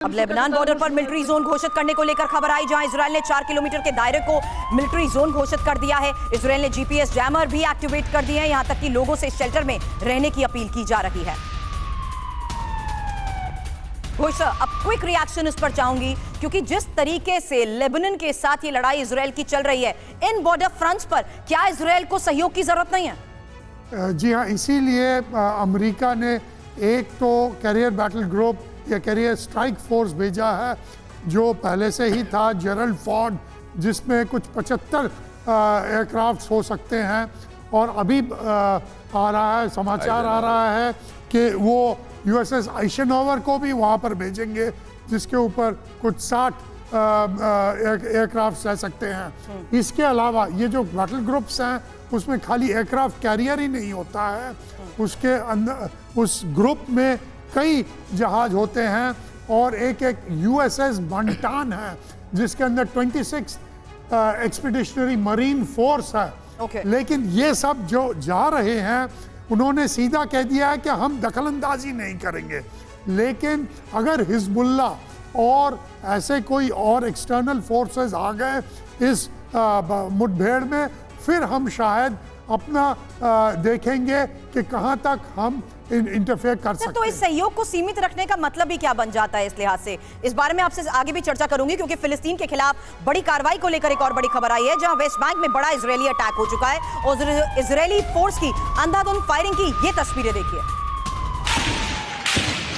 अब Lebanon border पर military zone घोषित करने को लेकर खबर आई, जहां इजरायल ने 4 किलोमीटर के दायरे को मिलिट्री जोन घोषित कर दिया है। इजरायल ने जीपीएस जैमर भी एक्टिवेट कर दिए हैं, यहां तक कि लोगों से शेल्टर में रहने की अपील की जा रही है। घोषित अब क्विक रिएक्शन इस पर चाहूंगी, क्योंकि जिस तरीके से लेबनान के साथ ये लड़ाई इजरायल की चल रही है, इन बॉर्डर फ्रंट्स पर क्या इजरायल को सहयोग की जरूरत नहीं है? जी हाँ, इसीलिए अमेरिका ने एक तो कैरियर बैटल ग्रुप या कैरियर स्ट्राइक फोर्स भेजा है, जो पहले से ही था जेरल्ड फोर्ड, जिसमें कुछ 75 एयरक्राफ्ट हो सकते हैं। और अभी आ रहा है समाचार आ रहा है कि वो यूएसएस आइशनोवर को भी वहाँ पर भेजेंगे, जिसके ऊपर कुछ 60 एयरक्राफ्ट रह सकते हैं। इसके अलावा ये जो बैटल ग्रुप्स हैं, उसमें खाली एयरक्राफ्ट कैरियर ही नहीं होता है, उसके अंदर उस ग्रुप में कई जहाज होते हैं और एक यूएसएस बंटान है, जिसके अंदर 26 एक्सपीडिशनरी मरीन फोर्स है। लेकिन ये सब जो जा रहे हैं, उन्होंने सीधा कह दिया है कि हम दखलंदाजी नहीं करेंगे, लेकिन अगर हिजबुल्ला और ऐसे कोई और एक्सटर्नल फोर्सेस आ गए इस मुठभेड़ में, फिर हम शायद अपना देखेंगे कि कहां तक हम इंटरफेयर कर सकते हैं। तो इस सहयोग को सीमित रखने का मतलब ही क्या बन जाता है इस लिहाज से? इस बारे में आपसे आगे भी चर्चा करूंगी, क्योंकि फिलिस्तीन के खिलाफ बड़ी कार्रवाई को लेकर एक और बड़ी खबर आई है, जहां वेस्ट बैंक में बड़ा इजरायली अटैक हो चुका है और इजरायली फोर्स की अंधाधुंध फायरिंग की ये तस्वीरें देखिए।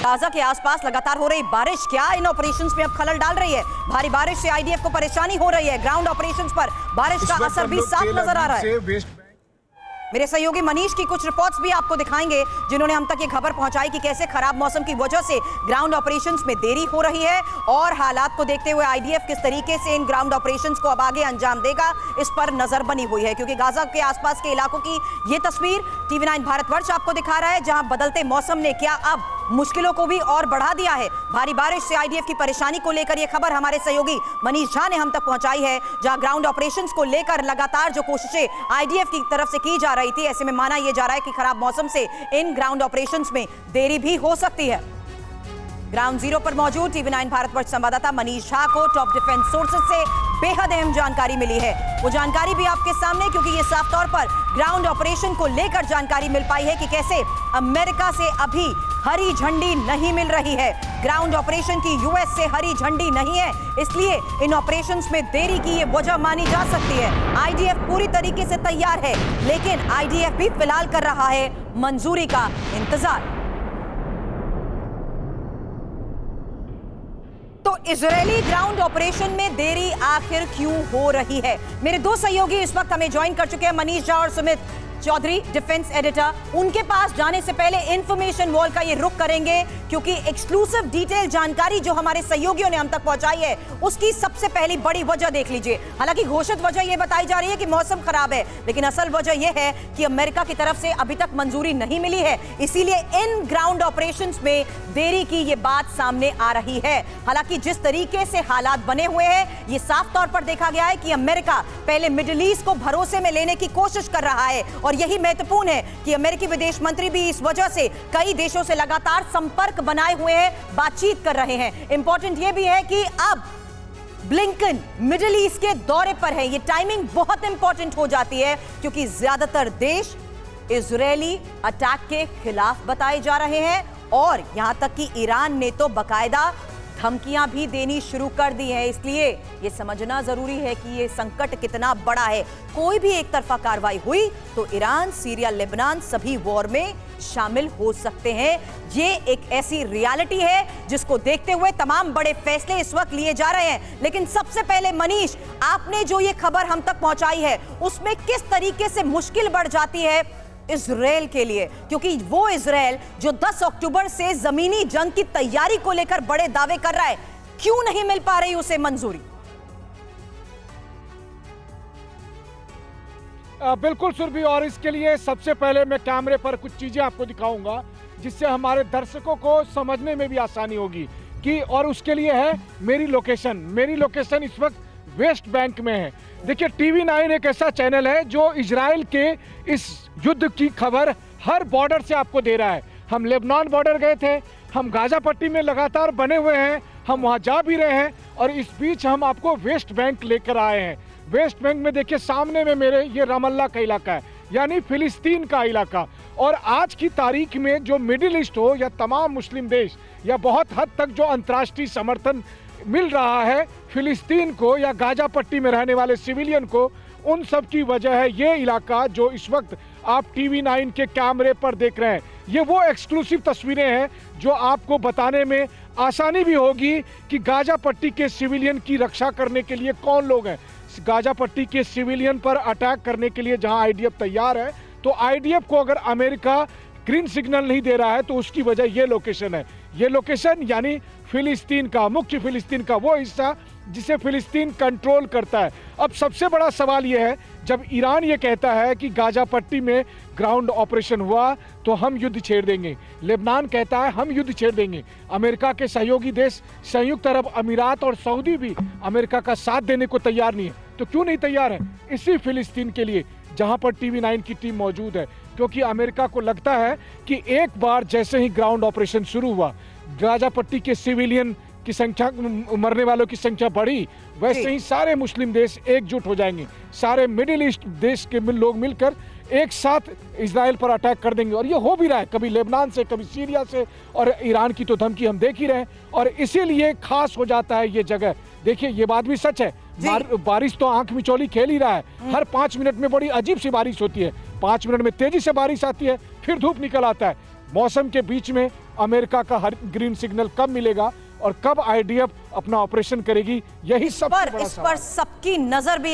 गाजा के आसपास लगातार हो रही बारिश क्या इन ऑपरेशंस में अब खलल डाल रही है? भारी बारिश से आईडीएफ को परेशानी हो रही है। ग्राउंड ऑपरेशंस पर बारिश का असर भी साफ नजर आ रहा है। मेरे सहयोगी मनीष की कुछ रिपोर्ट्स भी आपको दिखाएंगे, जिन्होंने हम तक ये खबर पहुंचाई कि कैसे खराब मौसम की वजह से ग्राउंड ऑपरेशंस में देरी हो रही है और हालात को देखते हुए आईडीएफ किस तरीके से इन ग्राउंड ऑपरेशंस को अब आगे अंजाम देगा, इस पर नजर बनी हुई है। क्योंकि गाजा के आसपास के इलाकों की ये तस्वीर टीवी9 भारतवर्ष आपको दिखा रहा है, जहां बदलते मौसम ने क्या अब मुश्किलों को भी और बढ़ा दिया है। भारी बारिश से आईडीएफ की परेशानी को लेकर यह खबर हमारे सहयोगी मनीष झा ने हम तक पहुंचाई है, जहां ग्राउंड ऑपरेशंस को लेकर लगातार जो कोशिशें आईडीएफ की तरफ से की जा रही थी, ऐसे में माना यह जा रहा है कि खराब मौसम से इन ग्राउंड ऑपरेशंस में देरी भी हो सकती है। ग्राउंड जीरो पर मौजूद टीवी9 भारतवर्ष संवाददाता मनीष झा को टॉप डिफेंस सोर्सेज से बेहद अहम जानकारी मिली है। वो जानकारी भी आपके सामने, क्योंकि ये साफ तौर पर ग्राउंड ऑपरेशन को लेकर जानकारी मिल पाई है कि कैसे अमेरिका से अभी हरी झंडी नहीं मिल रही है। ग्राउंड ऑपरेशन की यूएस से हरी झंडी नहीं है, इसलिए इन ऑपरेशंस में देरी की ये वजह मानी जा सकती है। आईडीएफ पूरी तरीके से तैयार है, लेकिन आईडीएफ भी फिलहाल कर रहा है मंजूरी का इंतजार। तो इजरायली ग्राउंड ऑपरेशन में देरी आखिर क्यों हो रही है? मेरे दो सहयोगी इस वक्त हमें ज्वाइन कर चुके हैं, मनीष झा और सुमित चौधरी, डिफेंस एडिटर। उनके पास जाने से पहले इंफॉर्मेशन वॉल का ये रुख करेंगे, क्योंकि एक्सक्लूसिव डिटेल जानकारी जो हमारे सहयोगियों ने हम तक पहुंचाई है, उसकी सबसे पहली बड़ी वजह देख लीजिए। हालांकि घोषित वजह यह बताई जा रही है कि मौसम खराब है, लेकिन असल वजह यह है कि अमेरिका की तरफ से अभी तक मंजूरी नहीं मिली है, इसीलिए इन ग्राउंड ऑपरेशंस में देरी की ये बात सामने आ रही है। हालांकि जिस तरीके से हालात बने हुए हैं, ये साफ तौर पर देखा गया है कि अमेरिका पहले मिडिल ईस्ट को भरोसे में लेने की कोशिश कर रहा है, और यही महत्वपूर्ण है कि अमेरिकी विदेश मंत्री भी इस वजह से कई देशों से लगातार संपर्क बनाए हुए हैं, बातचीत कर रहे हैं। इंपॉर्टेंट यह भी है कि अब ब्लिंकन मिडिल ईस्ट के दौरे पर है। ये टाइमिंग बहुत इंपॉर्टेंट हो जाती है, क्योंकि ज्यादातर देश इजरायली अटैक के खिलाफ बताए जा रहे हैं, और यहां तक कि ईरान ने तो बाकायदा धमकियां भी देनी शुरू कर दी हैं। इसलिए यह समझना जरूरी है कि यह संकट कितना बड़ा है। कोई भी एक तरफा कार्रवाई हुई तो ईरान, सीरिया, लेबनान सभी वॉर में शामिल हो सकते हैं। ये एक ऐसी रियलिटी है जिसको देखते हुए तमाम बड़े फैसले इस वक्त लिए जा रहे हैं। लेकिन सबसे पहले मनीष, आपने जो ये खबर हम तक पहुंचाई है, उसमें किस तरीके से मुश्किल बढ़ जाती है इजरायल के लिए? क्योंकि वो इजरायल जो 10 अक्टूबर से जमीनी जंग की तैयारी को लेकर बड़े दावे कर रहा है, क्यों नहीं मिल पा रही उसे मंजूरी? बिल्कुल सुरभि, और इसके लिए सबसे पहले मैं कैमरे पर कुछ चीजें आपको दिखाऊंगा, जिससे हमारे दर्शकों को समझने में भी आसानी होगी कि, और उसके लिए है मेरी लोकेशन इस वक्त वेस्ट बैंक में है। देखिए, टीवी9 एक ऐसा चैनल है जो इजराइल के इस युद्ध की खबर हर बॉर्डर से आपको दे रहा है। हम लेबनान बॉर्डर गए थे, हम गाजा पट्टी में लगातार बने हुए हैं, हम वहां जा भी रहे हैं और इस बीच हम आपको वेस्ट बैंक लेकर आए हैं। वेस्ट बैंक में देखिए सामने में मेरे ये रमल्ला का इलाका है, यानी फिलिस्तीन का इलाका। और आज की तारीख में जो मिडिल ईस्ट हो या तमाम मुस्लिम देश या बहुत हद तक जो अंतर्राष्ट्रीय समर्थन मिल रहा है फिलिस्तीन को या गाजा पट्टी में रहने वाले सिविलियन को, उन सब की वजह है ये इलाका जो इस वक्त आप टीवी 9 के कैमरे पर देख रहे हैं। ये वो एक्सक्लूसिव तस्वीरें हैं जो आपको बताने में आसानी भी होगी कि गाजा पट्टी के सिविलियन की रक्षा करने के लिए कौन लोग हैं। गाजा पट्टी के सिविलियन पर अटैक करने के लिए जहां आईडीएफ तैयार है, तो आईडीएफ को अगर अमेरिका ग्रीन सिग्नल नहीं दे रहा है तो उसकी वजह ये लोकेशन है। ये लोकेशन यानी फिलिस्तीन का, मुख्य फिलिस्तीन का वो हिस्सा जिसे फिलिस्तीन कंट्रोल करता है। अब सबसे बड़ा सवाल यह है, जब ईरान ये कहता है कि गाजा पट्टी में ग्राउंड ऑपरेशन हुआ तो हम युद्ध छेड़ देंगे, लेबनान कहता है हम युद्ध छेड़ देंगे, अमेरिका के सहयोगी देश संयुक्त अरब अमीरात और सऊदी भी अमेरिका का साथ देने को तैयार नहीं है। तो क्यों नहीं तैयार है? इसी फिलिस्तीन के लिए जहां पर टीवी 9 की टीम मौजूद है, क्योंकि अमेरिका को लगता है कि एक बार जैसे ही ग्राउंड ऑपरेशन शुरू हुआ, गाजा पट्टी के सिविलियन की संख्या, मरने वालों की संख्या बढ़ी, वैसे ही सारे मुस्लिम देश एकजुट हो जाएंगे, सारे मिडिल ईस्ट देश के लोग मिलकर एक साथ इजराइल पर अटैक कर देंगे। और ये हो भी रहा है, कभी लेबनान से, कभी सीरिया से, और ईरान की तो धमकी हम देख ही रहे हैं। और इसीलिए खास हो जाता है ये जगह। देखिए ये बात भी सच है, बारिश तो आंख मिचौली खेल ही रहा है। हर 5 मिनट में बड़ी अजीब सी बारिश होती है, 5 मिनट में तेजी से बारिश आती है, फिर धूप निकल आता है। मौसम के बीच में अमेरिका का हर ग्रीन सिग्नल कब मिलेगा और कब आईडीएफ अपना ऑपरेशन करेगी, यही सबसे बड़ा सवाल है। इस पर सबकी नजर भी है।